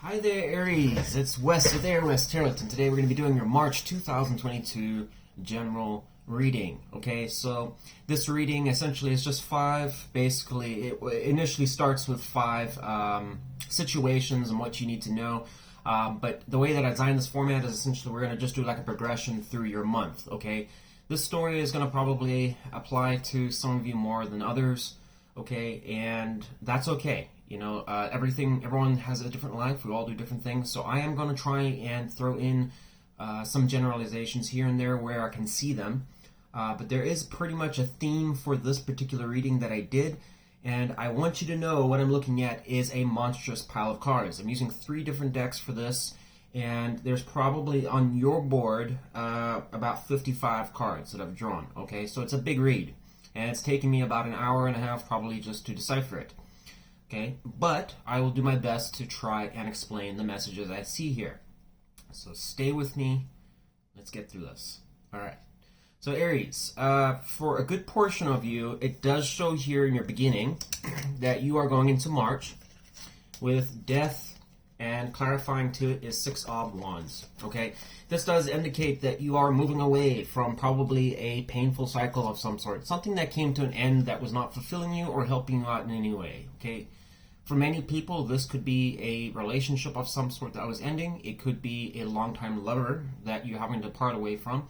Hi there, Aries. It's Wes with Aurawest Tarot, and today we're going to be doing your March 2022 general reading. Okay, so this reading essentially is just five. Basically, it initially starts with five situations and what you need to know. But the way that I designed this format is essentially we're going to just do like a progression through your month. Okay, this story is going to probably apply to some of you more than others. Okay, and that's okay. You know, everyone has a different life. We all do different things. So I am going to try and throw in some generalizations here and there where I can see them. But there is pretty much a theme for this particular reading that I did. And I want you to know what I'm looking at is a monstrous pile of cards. I'm using 3 different decks for this. And there's probably on your board about 55 cards that I've drawn. Okay, so it's a big read. And it's taken me about an hour and a half probably just to decipher it. Okay, but I will do my best to try and explain the messages I see here. So stay with me. Let's get through this. All right. So Aries, for a good portion of you, it does show here in your beginning that you are going into March with death, and clarifying to it is 6 of Wands. Okay, this does indicate that you are moving away from probably a painful cycle of some sort, something that came to an end that was not fulfilling you or helping you out in any way. Okay. For many people, this could be a relationship of some sort that was ending. It could be a longtime lover that you're having to part away from.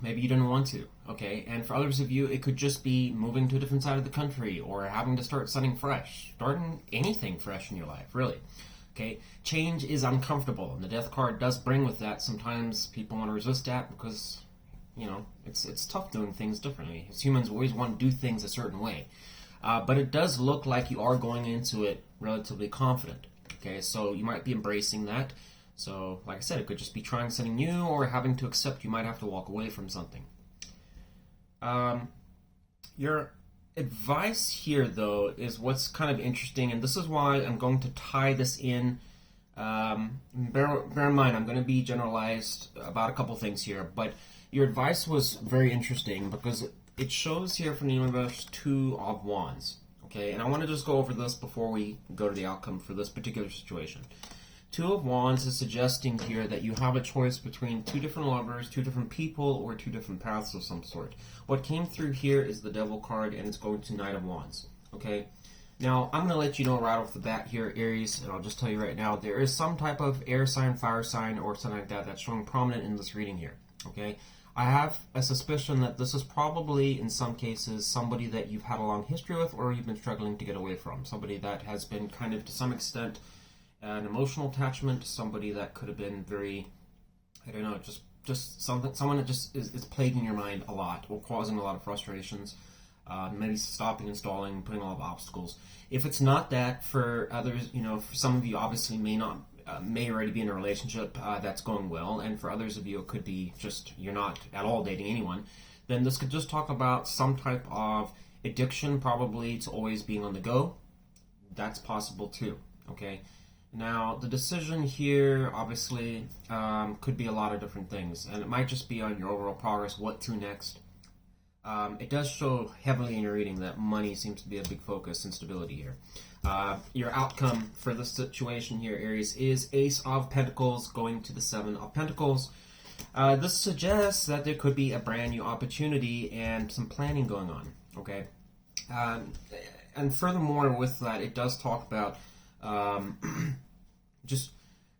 Maybe you didn't want to, okay? And for others of you, it could just be moving to a different side of the country or having to start something fresh. Starting anything fresh in your life, really. Okay? Change is uncomfortable, and the Death card does bring with that. Sometimes people want to resist that because, you know, it's tough doing things differently. As humans, we always want to do things a certain way. But it does look like you are going into it relatively confident. Okay, so you might be embracing that. So, like I said, it could just be trying something new or having to accept you might have to walk away from something. Your advice here, though, is what's kind of interesting, and this is why I'm going to tie this in. Bear in mind, I'm going to be generalized about a couple things here, but your advice was very interesting because it shows here from the universe 2 of Wands, okay? And I want to just go over this before we go to the outcome for this particular situation. 2 of Wands is suggesting here that you have a choice between 2 different lovers, 2 different people, or 2 different paths of some sort. What came through here is the Devil card, and it's going to Knight of Wands, okay? Now, I'm going to let you know right off the bat here, Aries, and I'll just tell you right now, there is some type of air sign, fire sign, or something like that that's showing prominent in this reading here, okay? I have a suspicion that this is probably, in some cases, somebody that you've had a long history with or you've been struggling to get away from. Somebody that has been kind of, to some extent, an emotional attachment. Somebody that could have been very, I don't know, just someone that just is plaguing your mind a lot or causing a lot of frustrations. Maybe stopping and stalling, putting a lot of obstacles. If it's not that, for others, you know, for some of you, obviously may already be in a relationship that's going well, and for others of you it could be just you're not at all dating anyone, then this could just talk about some type of addiction, probably to always being on the go. That's possible too, okay? Now, the decision here obviously could be a lot of different things, and it might just be on your overall progress, what to next. It does show heavily in your reading that money seems to be a big focus and stability here. Your outcome for this situation here, Aries, is Ace of Pentacles going to the 7 of Pentacles. This suggests that there could be a brand new opportunity and some planning going on, okay? And furthermore with that, it does talk about just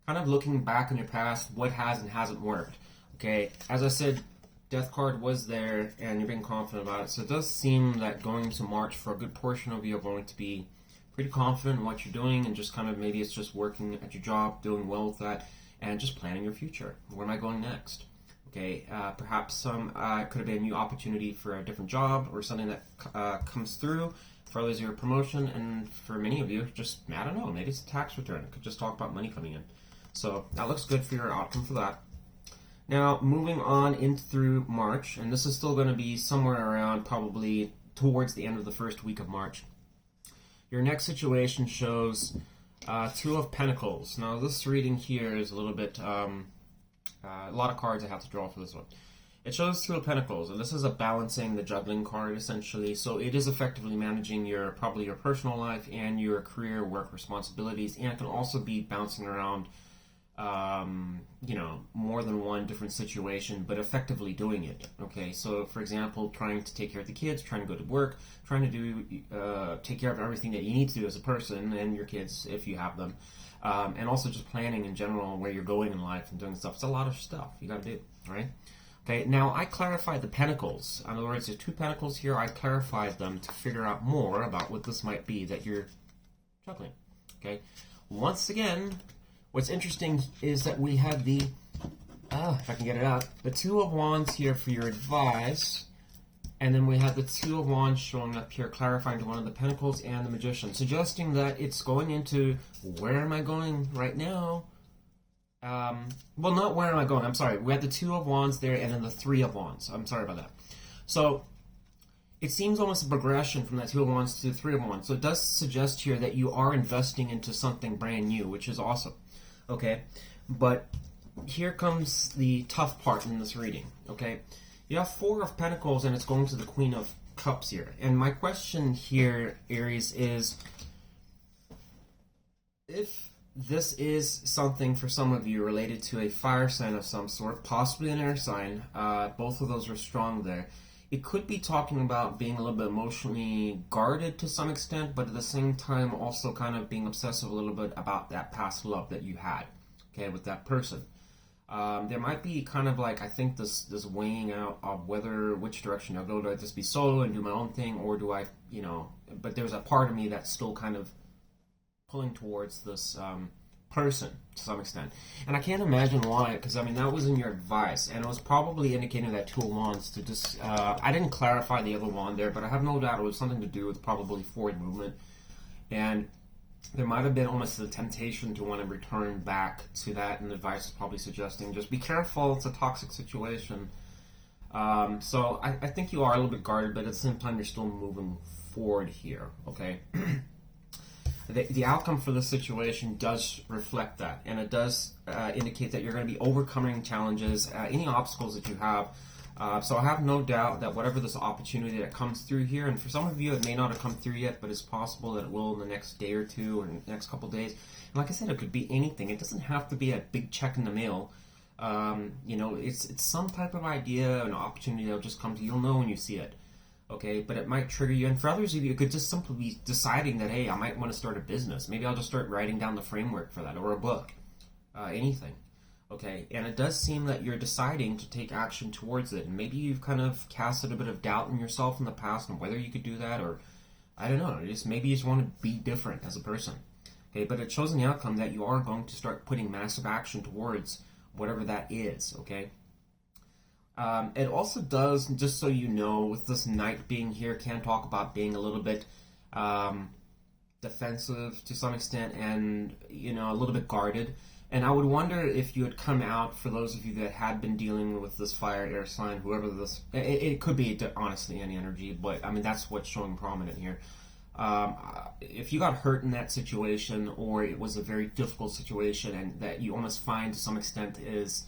kind of looking back in your past, what has and hasn't worked, okay? As I said, Death card was there, and you're being confident about it. So it does seem that going to March for a good portion of you are going to be pretty confident in what you're doing, and just kind of maybe it's just working at your job, doing well with that, and just planning your future. Where am I going next? Okay, perhaps some could have been a new opportunity for a different job or something that comes through. For others, your promotion, and for many of you, just, I don't know, maybe it's a tax return. It could just talk about money coming in. So that looks good for your outcome for that. Now, moving on in through March, and this is still going to be somewhere around probably towards the end of the first week of March. Your next situation shows 2 of Pentacles. Now, this reading here is a little bit, a lot of cards I have to draw for this one. It shows Two of Pentacles, and this is a balancing the juggling card essentially. So it is effectively managing your probably your personal life and your career, work responsibilities, and it can also be bouncing around, you know, more than one different situation, but effectively doing it. Okay, so for example, trying to take care of the kids, trying to go to work, trying to do take care of everything that you need to do as a person and your kids if you have them, and also just planning in general where you're going in life and doing stuff. It's a lot of stuff you got to do, right? Okay, now I clarified the Pentacles. In other words, there's two Pentacles here. I clarified them to figure out more about what this might be that you're juggling. Okay, once again, what's interesting is that we have the, if I can get it out, the Two of Wands here for your advice, and then we have the Two of Wands showing up here, clarifying to one of the Pentacles and the Magician, suggesting that it's going into, where am I going right now? Well, not where am I going, I'm sorry. We have the Two of Wands there and then the Three of Wands. I'm sorry about that. So, it seems almost a progression from that Two of Wands to the Three of Wands. So it does suggest here that you are investing into something brand new, which is awesome. Okay? But here comes the tough part in this reading. Okay? You have Four of Pentacles and it's going to the Queen of Cups here. And my question here, Aries, is if this is something for some of you related to a fire sign of some sort, possibly an air sign, both of those are strong there. It could be talking about being a little bit emotionally guarded to some extent, but at the same time also kind of being obsessive a little bit about that past love that you had, okay, with that person. There might be kind of like, I think this weighing out of which direction I'll go. Do I just be solo and do my own thing, or do I, you know, but there's a part of me that's still kind of pulling towards this person to some extent. And I can't imagine why, because I mean, that was in your advice, and it was probably indicating that Two of Wands to just, I didn't clarify the other wand there, but I have no doubt it was something to do with probably forward movement. And there might have been almost a temptation to want to return back to that, and the advice is probably suggesting just be careful, it's a toxic situation. So I think you are a little bit guarded, but at the same time you're still moving forward here, okay? The outcome for the situation does reflect that, and it does indicate that you're going to be overcoming challenges, any obstacles that you have. So I have no doubt that whatever this opportunity that comes through here, and for some of you it may not have come through yet, but it's possible that it will in the next day or two or the next couple of days. And like I said, it could be anything. It doesn't have to be a big check in the mail. You know, it's some type of idea, an opportunity that'll just come to you. You'll know when you see it. Okay, but it might trigger you. And for others of you, it could just simply be deciding that, hey, I might want to start a business. Maybe I'll just start writing down the framework for that, or a book, anything. Okay, and it does seem that you're deciding to take action towards it. And maybe you've kind of casted a bit of doubt in yourself in the past on whether you could do that, or I don't know, maybe you just want to be different as a person. Okay, but it shows in the outcome that you are going to start putting massive action towards whatever that is, okay? It also does, just so you know, with this Knight being here, can talk about being a little bit defensive to some extent, and, you know, a little bit guarded. And I would wonder if you had come out, for those of you that had been dealing with this fire, air sign, whoever this, it could be honestly any energy, but I mean, that's what's showing prominent here. If you got hurt in that situation, or it was a very difficult situation, and that you almost find to some extent is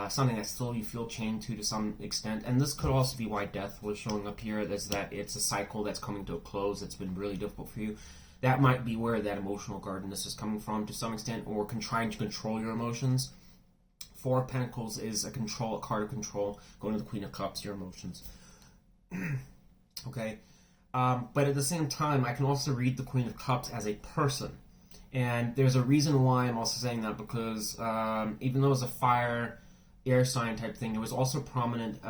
something that still you feel chained to some extent, and this could also be why death was showing up here, is that it's a cycle that's coming to a close that's been really difficult for you. That might be where that emotional guardedness is coming from to some extent, or trying to control your emotions. Four of Pentacles is a card of control, going to the Queen of Cups, your emotions. Okay, but at the same time, I can also read the Queen of Cups as a person. And there's a reason why I'm also saying that, because even though it's a fire, air sign type thing, there was also prominent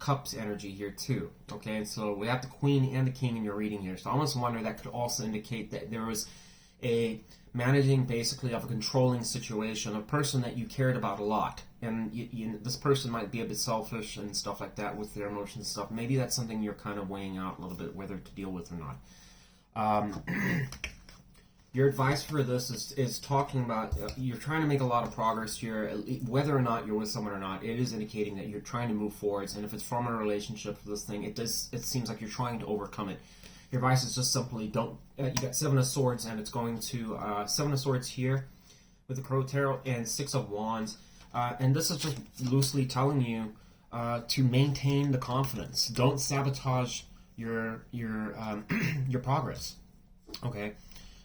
Cups energy here too. Okay, so we have the Queen and the King in your reading here. So I almost wonder that could also indicate that there was a managing basically of a controlling situation, a person that you cared about a lot. And this person might be a bit selfish and stuff like that with their emotions and stuff. Maybe that's something you're kind of weighing out a little bit, whether to deal with or not. Your advice for this is talking about you're trying to make a lot of progress here, whether or not you're with someone or not. It is indicating that you're trying to move forwards, and if it's from a relationship for this thing, it seems like you're trying to overcome it. Your advice is just simply don't. You got Seven of Swords, and it's going to Seven of Swords here with the Crow Tarot, and Six of Wands, and this is just loosely telling you to maintain the confidence. Don't sabotage your your progress. Okay.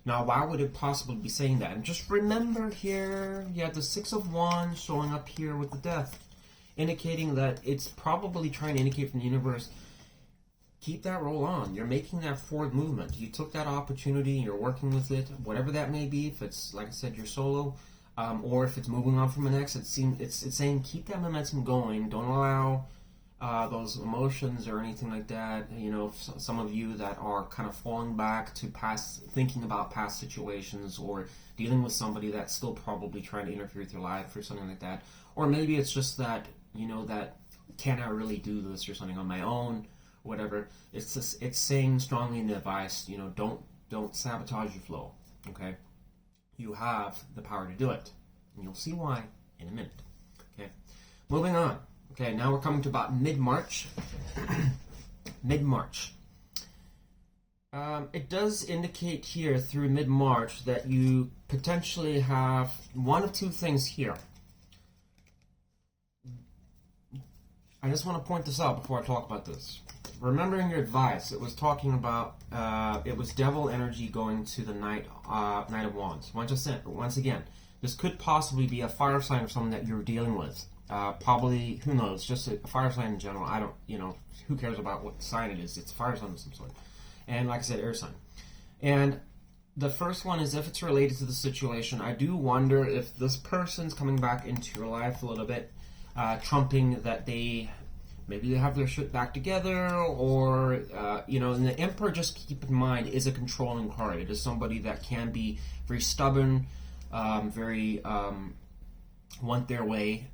Now, why would it possibly be saying that? And just remember here, you have the Six of Wands showing up here with the Death, indicating that it's probably trying to indicate from the universe, keep that roll on. You're making that forward movement. You took that opportunity, you're working with it, whatever that may be. If it's, like I said, you're solo, or if it's moving on from an ex, it's saying keep that momentum going. Don't allow those emotions or anything like that. You know, some of you that are kind of falling back to thinking about past situations, or dealing with somebody that's still probably trying to interfere with your life or something like that. Or maybe it's just that, you know, that can I really do this or something on my own, whatever. It's saying strongly in the advice, you know, don't sabotage your flow. Okay, you have the power to do it, and you'll see why in a minute. Okay, moving on. Okay, now we're coming to about mid-March. Mid-March. It does indicate here through mid-March that you potentially have one of two things here. I just want to point this out before I talk about this. Remembering your advice, it was talking about, it was devil energy going to the Knight of Wands. Once again, this could possibly be a fire sign or something that you're dealing with. Probably, who knows, just a fire sign in general. I don't, you know, who cares about what sign it is? It's a fire sign of some sort. And like I said, air sign. And the first one is if it's related to the situation, I do wonder if this person's coming back into your life a little bit, trumping that maybe they have their shit back together, or, you know, and the Emperor, just keep in mind, is a controlling card. It is somebody that can be very stubborn, very, want their way.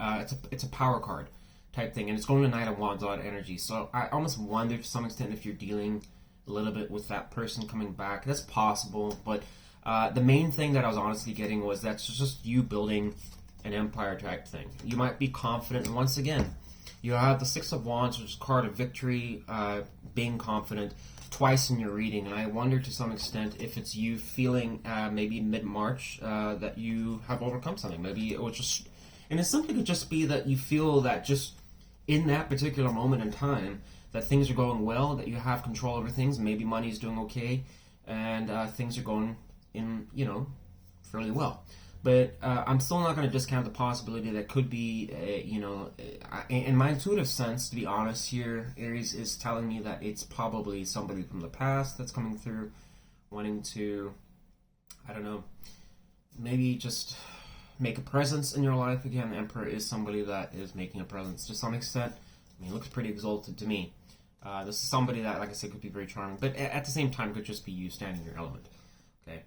It's a power card type thing, and it's going to Knight of Wands, a lot of energy. So I almost wonder to some extent if you're dealing a little bit with that person coming back. That's possible, but the main thing that I was honestly getting was that's just you building an empire type thing. You might be confident, and once again, you have the Six of Wands, which is a card of victory, being confident, twice in your reading, and I wonder to some extent if it's you feeling maybe mid-March that you have overcome something. Maybe it was just, and it simply could just be that you feel that just in that particular moment in time that things are going well, that you have control over things, maybe money's doing okay, and things are going in, you know, fairly well. But I'm still not going to discount the possibility that could be, you know, in my intuitive sense, to be honest here, Aries is telling me that it's probably somebody from the past that's coming through, wanting to, I don't know, maybe just make a presence in your life again. The Emperor is somebody that is making a presence to some extent. I mean, it looks pretty exalted to me. This is somebody that, like I said, could be very charming, but at the same time could just be you standing in your element. Okay.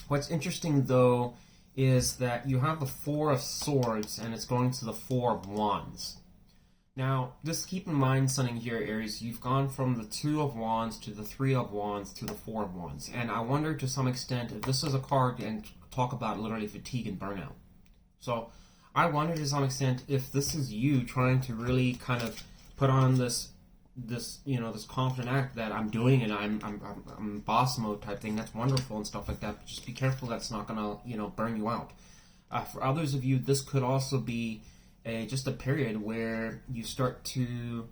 What's interesting, though, is that you have the Four of Swords, and it's going to the Four of Wands. Now, just keep in mind something here, Aries. You've gone from the Two of Wands to the Three of Wands to the Four of Wands. And I wonder, to some extent, if this is a card and talk about literally fatigue and burnout. So, I wonder to some extent if this is you trying to really kind of put on this you know, this confident act that I'm doing it, I'm boss mode type thing. That's wonderful and stuff like that. But just be careful that's not gonna, you know, burn you out. For others of you, this could also be just a period where you start to,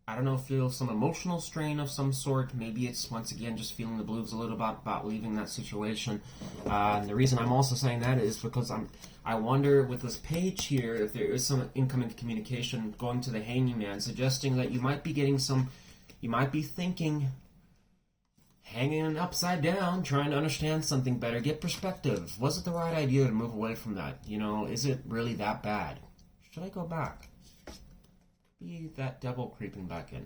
I don't know, feel some emotional strain of some sort. Maybe it's, once again, just feeling the blues a little about leaving that situation. And the reason I'm also saying that is because I wonder with this page here if there is some incoming communication going to the Hanging Man, suggesting that you might be getting some, you might be thinking, hanging upside down, trying to understand something better, get perspective. Was it the right idea to move away from that? You know, is it really that bad? Should I go back? Be that devil creeping back in.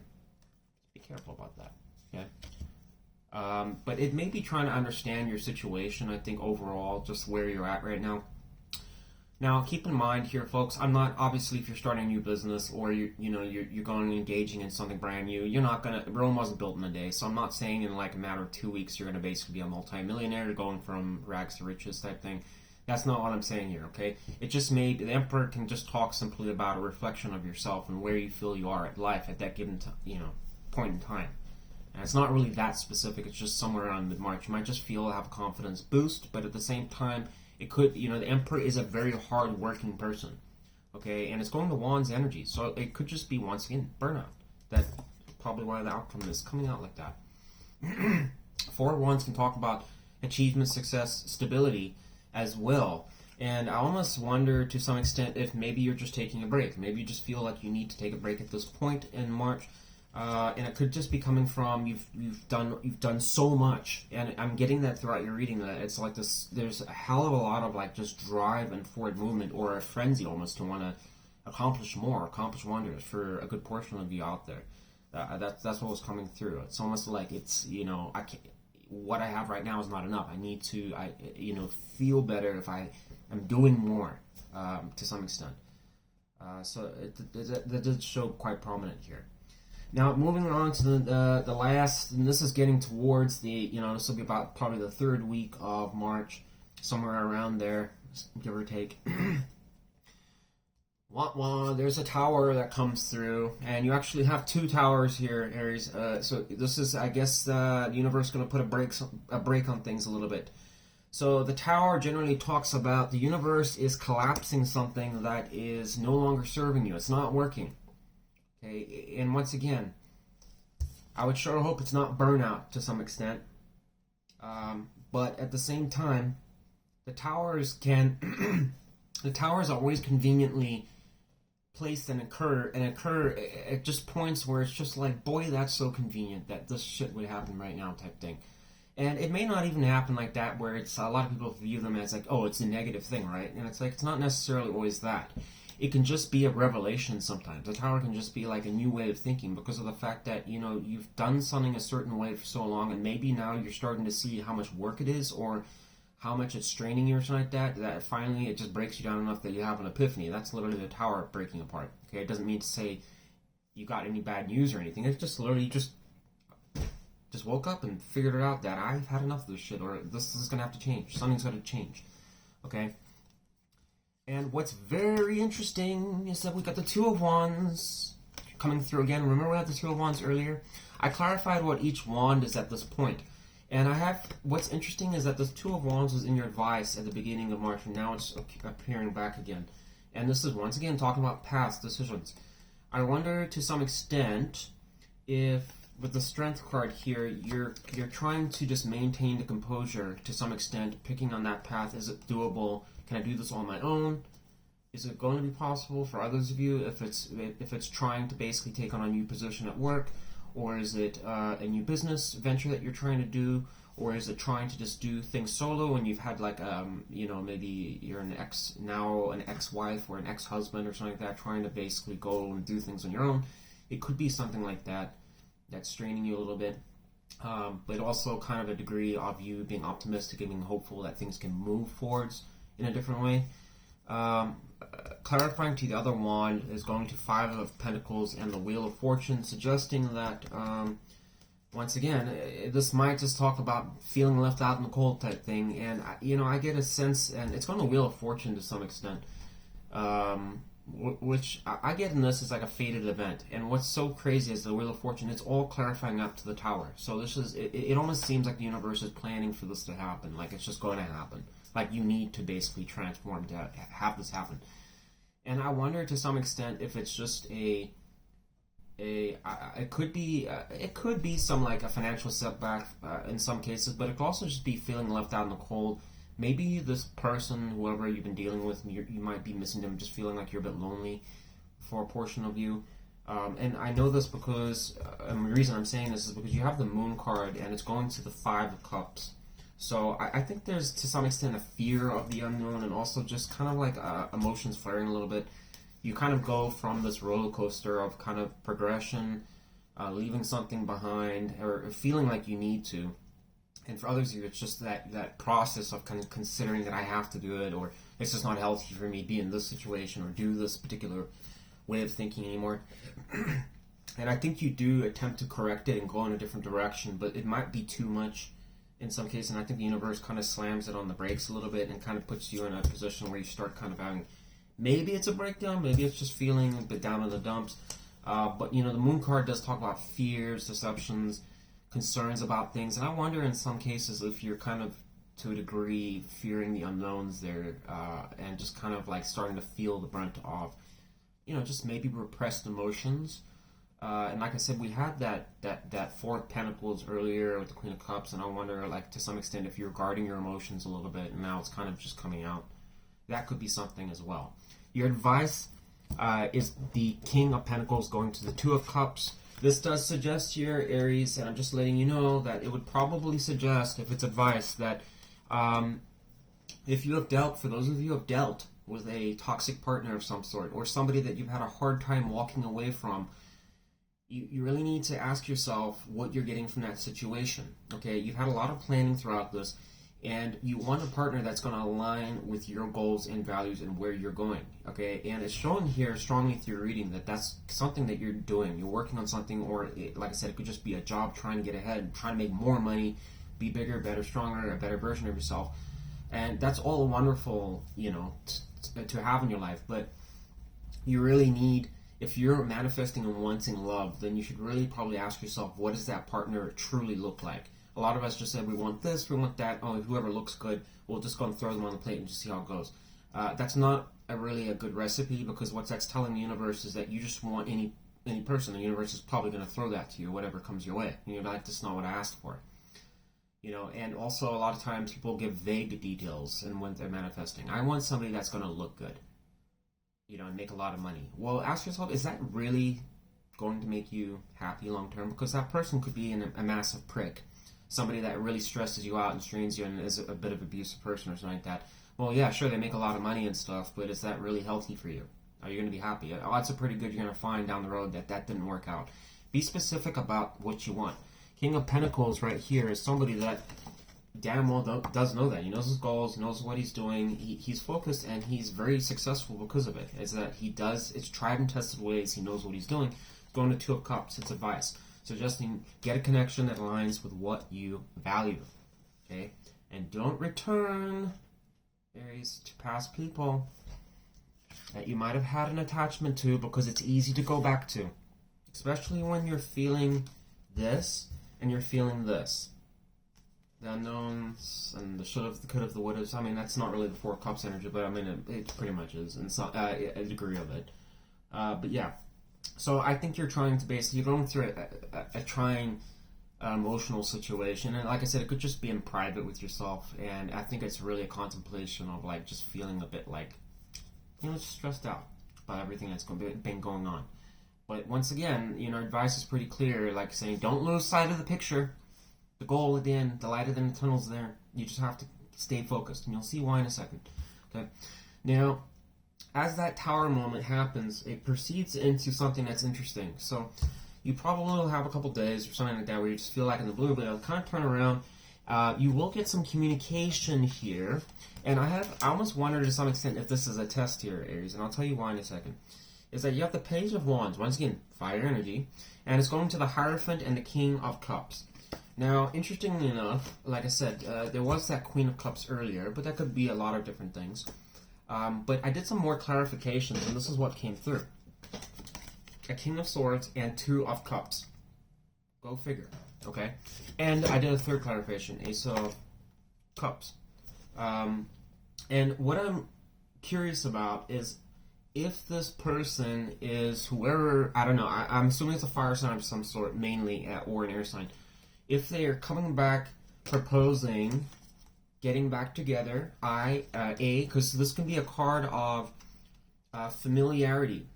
Be careful about that. Okay. But it may be trying to understand your situation. I think overall, just where you're at right now. Now, keep in mind here, folks. I'm not, obviously, if you're starting a new business or you're going and engaging in something brand new, you're not gonna. Rome wasn't built in a day. So I'm not saying in like a matter of 2 weeks you're gonna basically be a multi-millionaire, going from rags to riches type thing. That's not what I'm saying here, okay? It just the Emperor can just talk simply about a reflection of yourself and where you feel you are at life at that given point in time. And it's not really that specific. It's just somewhere around mid-March. You might just have a confidence boost, but at the same time, it could, the Emperor is a very hard-working person. Okay, and it's going to Wands energy, so it could just be, once again, burnout. That's probably why the outcome is coming out like that. Four of Wands can talk about achievement, success, stability as well. And I almost wonder to some extent if maybe you're just taking a break. Maybe you just feel like you need to take a break at this point in March. And it could just be coming from you've done so much, and I'm getting that throughout your reading, that it's like this. There's a hell of a lot of like just drive and forward movement, or a frenzy almost, to want to accomplish more, accomplish wonders for a good portion of you out there. That's what was coming through. It's almost like it's, I can't. What I have right now is not enough. I need to feel better if I am doing more, to some extent. So that did show quite prominent here. Now, moving on to the last, and this is getting towards the, this will be about probably the third week of March, somewhere around there, give or take. There's a tower that comes through, and you actually have two towers here, Aries. So this is, I guess, the universe going to put a break on things a little bit. So the tower generally talks about the universe is collapsing something that is no longer serving you. It's not working. Okay, and once again, I would sure hope it's not burnout to some extent. But at the same time, the towers can, the towers are always conveniently placed and occur at just points where it's just like, boy, that's so convenient that this shit would happen right now type thing. And it may not even happen like that, where it's, a lot of people view them as like, oh, it's a negative thing, right? And it's like, it's not necessarily always that. It can just be a revelation sometimes. The tower can just be like a new way of thinking, because of the fact that, you've done something a certain way for so long, and maybe now you're starting to see how much work it is, or how much it's straining you or something like that, that finally it just breaks you down enough that you have an epiphany. That's literally the tower breaking apart. Okay, it doesn't mean to say you got any bad news or anything. It's just literally just woke up and figured it out that I've had enough of this shit, or this is going to have to change. Something's got to change. Okay? And what's very interesting is that we got the Two of Wands coming through again. Remember we had the Two of Wands earlier? I clarified what each wand is at this point. And what's interesting is that the Two of Wands was in your advice at the beginning of March, and now it's appearing back again. And this is once again talking about past decisions. I wonder to some extent if, with the Strength card here, you're trying to just maintain the composure to some extent, picking on that path. Is it doable? Can I do this on my own? Is it going to be possible for others of you if it's trying to basically take on a new position at work? Or is it a new business venture that you're trying to do? Or is it trying to just do things solo, and you've had like, maybe you're an ex-wife or an ex-husband or something like that, trying to basically go and do things on your own. It could be something like that that's straining you a little bit. But also kind of a degree of you being optimistic and being hopeful that things can move forwards in a different way. Clarifying to the other wand is going to Five of Pentacles and the Wheel of Fortune, suggesting that, once again, this might just talk about feeling left out in the cold type thing. And, I get a sense, and it's going to Wheel of Fortune to some extent, which I get in this is like a fated event. And what's so crazy is the Wheel of Fortune, it's all clarifying up to the Tower. So this is, it almost seems like the universe is planning for this to happen, like it's just going to happen. Like you need to basically transform to have this happen. And I wonder to some extent if it's just it could be some like a financial setback in some cases, but it could also just be feeling left out in the cold. Maybe this person, whoever you've been dealing with, you might be missing them, just feeling like you're a bit lonely for a portion of you. And I know this because, and the reason I'm saying this is because you have the Moon card, and it's going to the Five of Cups. So I think there's, to some extent, a fear of the unknown, and also just kind of like emotions flaring a little bit. You kind of go from this roller coaster of kind of progression, leaving something behind, or feeling like you need to. And for others of you, it's just that process of kind of considering that I have to do it, or it's just not healthy for me to be in this situation or do this particular way of thinking anymore. And I think you do attempt to correct it and go in a different direction, but it might be too much in some cases, and I think the universe kind of slams it on the brakes a little bit and kind of puts you in a position where you start kind of having, maybe it's a breakdown, maybe it's just feeling a bit down in the dumps. But, the Moon card does talk about fears, deceptions, concerns about things, and I wonder in some cases if you're kind of, to a degree, fearing the unknowns there, and just kind of like starting to feel the brunt of just maybe repressed emotions. And like I said, we had that Four of Pentacles earlier with the Queen of Cups, and I wonder, like, to some extent, if you're guarding your emotions a little bit, and now it's kind of just coming out. That could be something as well. Your advice is the King of Pentacles going to the Two of Cups. This does suggest here, Aries, and I'm just letting you know that it would probably suggest, if it's advice, that if you have dealt, for those of you who have dealt with a toxic partner of some sort, or somebody that you've had a hard time walking away from, you really need to ask yourself what you're getting from that situation. Okay, you've had a lot of planning throughout this, and you want a partner that's going to align with your goals and values and where you're going. Okay, and it's showing here strongly through your reading that that's something that you're doing. You're working on something, or like I said, it could just be a job, trying to get ahead, trying to make more money, be bigger, better, stronger, a better version of yourself. And that's all wonderful, to have in your life. But you really need, if you're manifesting and wanting love, then you should really probably ask yourself, what does that partner truly look like? A lot of us just said, we want this, we want that, oh, whoever looks good, we'll just go and throw them on the plate and just see how it goes. That's not really a good recipe, because what that's telling the universe is that you just want any person. The universe is probably going to throw that to you, whatever comes your way. And you're like, that's not what I asked for. And also a lot of times people give vague details in when they're manifesting. I want somebody that's going to look good, and make a lot of money. Well, ask yourself, is that really going to make you happy long term? Because that person could be a massive prick. Somebody that really stresses you out and strains you and is a bit of an abusive person or something like that. Well, yeah, sure, they make a lot of money and stuff, but is that really healthy for you? Are you going to be happy? Odds are pretty good you're going to find down the road that didn't work out. Be specific about what you want. King of Pentacles right here is somebody that damn well does know that. He knows his goals, knows what he's doing. He's focused, and he's very successful because of it. Is that it's tried and tested ways. He knows what he's doing. Going to Two of Cups, it's advice. Suggesting get a connection that aligns with what you value. Okay? And don't return, Aries, to past people that you might have had an attachment to, because it's easy to go back to. Especially when you're feeling this and you're feeling this. The unknowns and the should have, the could have, the would have. I mean, that's not really the Four of Cups energy, but I mean, it pretty much is, and so, a degree of it. But yeah. So I think you're trying to you're going through a trying emotional situation, and like I said, it could just be in private with yourself, and I think it's really a contemplation of like just feeling a bit like, just stressed out about everything that's been going on. But once again, advice is pretty clear, like saying don't lose sight of the picture, the goal at the end, the light at the end of the tunnel's there. You just have to stay focused, and you'll see why in a second. Okay, now, as that Tower moment happens, it proceeds into something that's interesting. So you probably will have a couple days or something like that where you just feel like in the blue, but it'll kind of turn around. You will get some communication here, and I almost wonder to some extent if this is a test here, Aries, and I'll tell you why in a second. Is that you have the Page of Wands, once again, fire energy, and it's going to the Hierophant and the King of Cups. Now, interestingly enough, like I said, there was that Queen of Cups earlier, but that could be a lot of different things. But I did some more clarifications, and this is what came through. A King of Swords and Two of Cups. Go figure, okay? And I did a third clarification, Ace of Cups. And what I'm curious about is if this person is whoever, I don't know, I'm assuming it's a fire sign of some sort, mainly, or an air sign. If they are coming back, proposing, getting back together, because this can be a card of familiarity,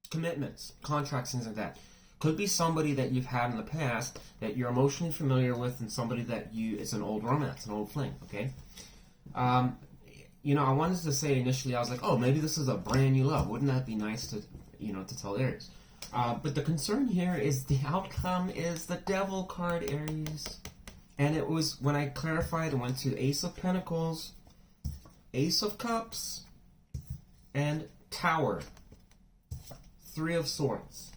commitments, contracts, things like that. Could be somebody that you've had in the past that you're emotionally familiar with, and somebody that it's an old romance, an old fling, okay? I wanted to say initially, I was like, oh, maybe this is a brand new love. Wouldn't that be nice to tell Aries? But the concern here is the outcome is the Devil card, Aries. And it was, when I clarified, it went to Ace of Pentacles, Ace of Cups, and Tower. Three of Swords.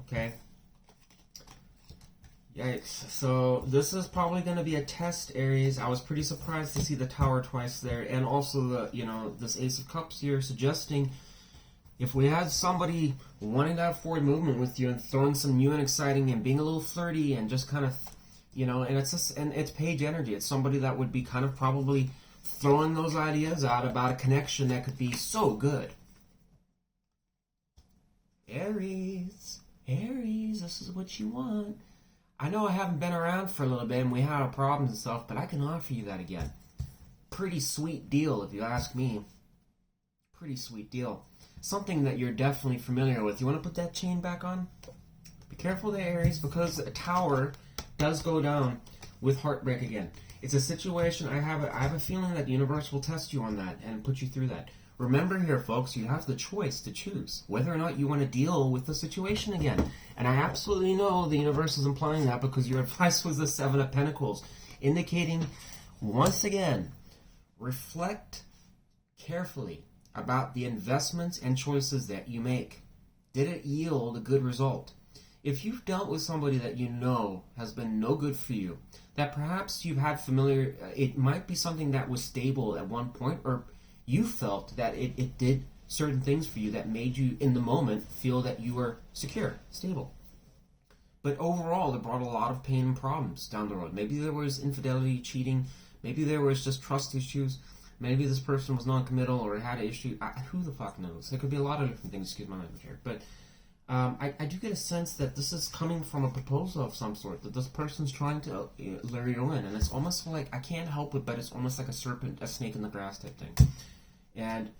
Okay? Yikes. So this is probably going to be a test, Aries. I was pretty surprised to see the Tower twice there. And also this Ace of Cups here suggesting if we had somebody wanting to have forward movement with you and throwing some new and exciting and being a little flirty and just kind of, and it's page energy. It's somebody that would be kind of probably throwing those ideas out about a connection that could be so good. Aries, this is what you want. I know I haven't been around for a little bit and we had our problems and stuff, but I can offer you that again. Pretty sweet deal, if you ask me. Pretty sweet deal. Something that you're definitely familiar with. You want to put that chain back on? Be careful there, Aries, because a tower does go down with heartbreak again. It's a situation, I have a feeling that the universe will test you on that and put you through that. Remember here, folks, you have the choice to choose whether or not you want to deal with the situation again. And I absolutely know the universe is implying that because your advice was the Seven of Pentacles, indicating, once again, reflect carefully about the investments and choices that you make. Did it yield a good result? If you've dealt with somebody that you know has been no good for you, that perhaps you've had familiar, it might be something that was stable at one point, or you felt that it did certain things for you that made you, in the moment, feel that you were secure, stable. But overall, it brought a lot of pain and problems down the road. Maybe there was infidelity, cheating. Maybe there was just trust issues. Maybe this person was non-committal or had an issue. Who the fuck knows? There could be a lot of different things, excuse my language here. But I do get a sense that this is coming from a proposal of some sort, that this person's trying to lure you in. And it's almost like, I can't help it, but it's almost like a serpent, a snake in the grass type thing. And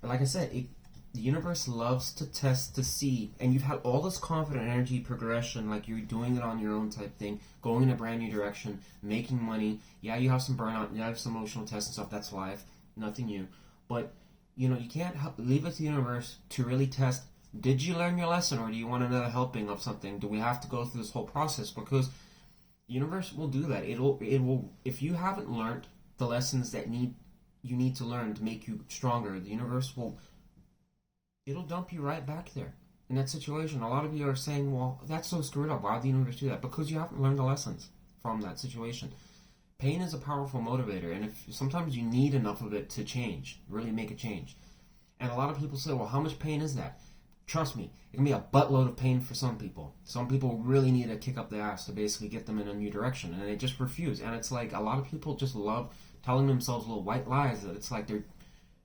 like I said, the universe loves to test to see, and you've had all this confident energy progression, like you're doing it on your own type thing, going in a brand new direction, making money. Yeah, you have some burnout, you have some emotional tests and stuff, that's life, nothing new. But, you know, you can't leave it to the universe to really test, did you learn your lesson, or do you want another helping of something? Do we have to go through this whole process? Because the universe will do that. It will, if you haven't learned the lessons that you need to learn to make you stronger, the universe will, it'll dump you right back there in that situation. A lot of you are saying, well, that's so screwed up. Why did the universe do that? Because you haven't learned the lessons from that situation. Pain is a powerful motivator, and if sometimes you need enough of it to change, really make a change. And a lot of people say, well, how much pain is that? Trust me, it can be a buttload of pain for some people. Some people really need a kick up the ass to basically get them in a new direction, and they just refuse. And it's like a lot of people just love telling themselves little white lies that it's like they're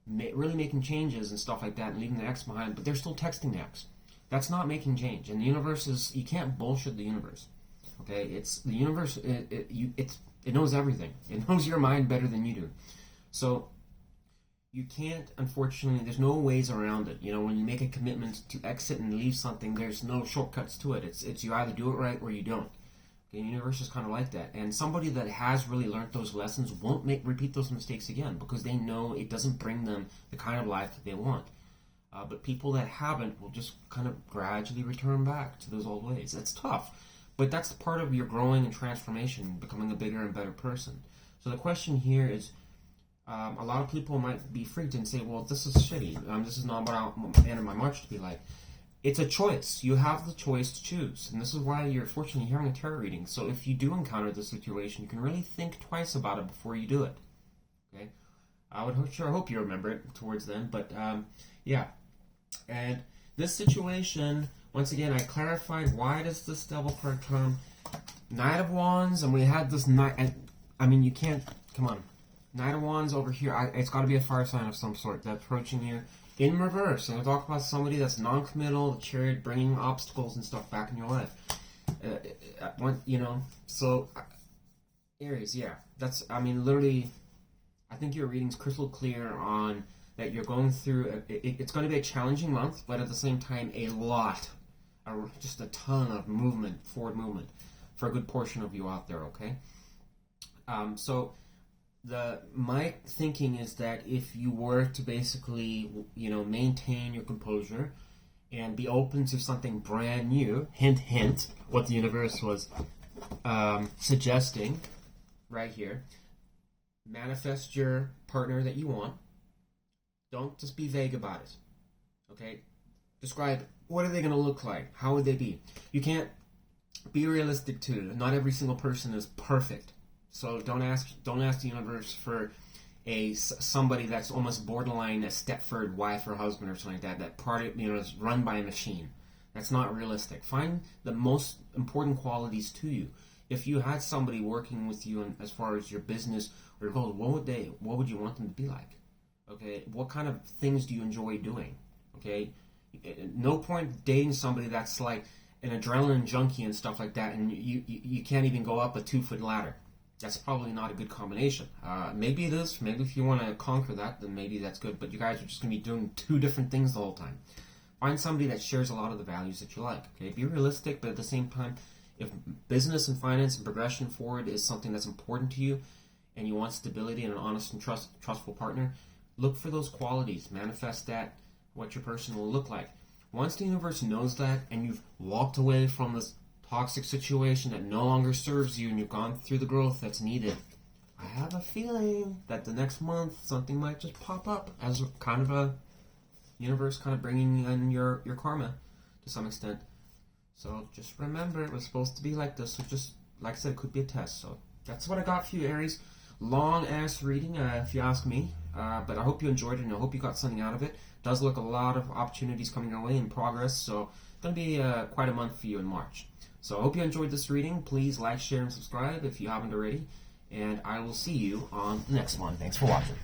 really making changes and stuff like that and leaving the ex behind, but they're still texting the ex. That's not making change. And the universe is, you can't bullshit the universe. Okay? It's the universe, it knows everything. It knows your mind better than you do. So you can't, unfortunately, there's no ways around it. You know, when you make a commitment to exit and leave something, there's no shortcuts to it. It's you either do it right or you don't. Okay, the universe is kind of like that. And somebody that has really learned those lessons won't repeat those mistakes again because they know it doesn't bring them the kind of life that they want. But people that haven't will just kind of gradually return back to those old ways. It's tough, but that's part of your growing and transformation, becoming a bigger and better person. So the question here is, a lot of people might be freaked and say, well, this is shitty. This is not what I want the end of my March to be like. It's a choice. You have the choice to choose. And this is why you're fortunately hearing a tarot reading. So if you do encounter this situation, you can really think twice about it before you do it. Okay? I would sure hope you remember it towards then. But, yeah. And this situation, once again, I clarified why does this Devil card come. Knight of Wands, and we had this Knight. I mean, you can't. Come on. Knight of Wands over here. It's got to be a fire sign of some sort that's approaching you. In reverse, and we'll talk about somebody that's non-committal, the Chariot, bringing obstacles and stuff back in your life. So Aries, yeah, that's. I mean, literally, I think your reading's crystal clear on that you're going through. It's going to be a challenging month, but at the same time, just a ton of movement, forward movement, for a good portion of you out there. Okay, so. My thinking is that if you were to basically, maintain your composure and be open to something brand new, hint, hint, what the universe was suggesting right here, manifest your partner that you want. Don't just be vague about it, okay? Describe, what are they going to look like? How would they be? You can't be realistic too. Not every single person is perfect. So don't ask the universe for somebody that's almost borderline a Stepford wife or husband or something like that is run by a machine. That's not realistic. Find the most important qualities to you. if you had somebody working with you and as far as your business or your goals, what would you want them to be like? Okay, what kind of things do you enjoy doing? Okay, no point dating somebody that's like an adrenaline junkie and stuff like that, and you can't even go up a 2-foot ladder. That's probably not a good combination. Maybe it is. Maybe if you want to conquer that, then maybe that's good. But you guys are just going to be doing 2 different things the whole time. Find somebody that shares a lot of the values that you like. Okay, be realistic, but at the same time, if business and finance and progression forward is something that's important to you, and you want stability and an honest and trustful partner, look for those qualities. Manifest that, what your person will look like. Once the universe knows that, and you've walked away from this toxic situation that no longer serves you, and you've gone through the growth that's needed, I have a feeling that the next month something might just pop up as kind of a universe kind of bringing in your karma to some extent. So just remember, it was supposed to be like this. So just, like I said, it could be a test. So that's what I got for you, Aries. Long ass reading, if you ask me. But I hope you enjoyed it, and I hope you got something out of it. Does look a lot of opportunities coming your way in progress. So it's going to be quite a month for you in March. So I hope you enjoyed this reading. Please like, share, and subscribe if you haven't already. And I will see you on the next one. Thanks for watching.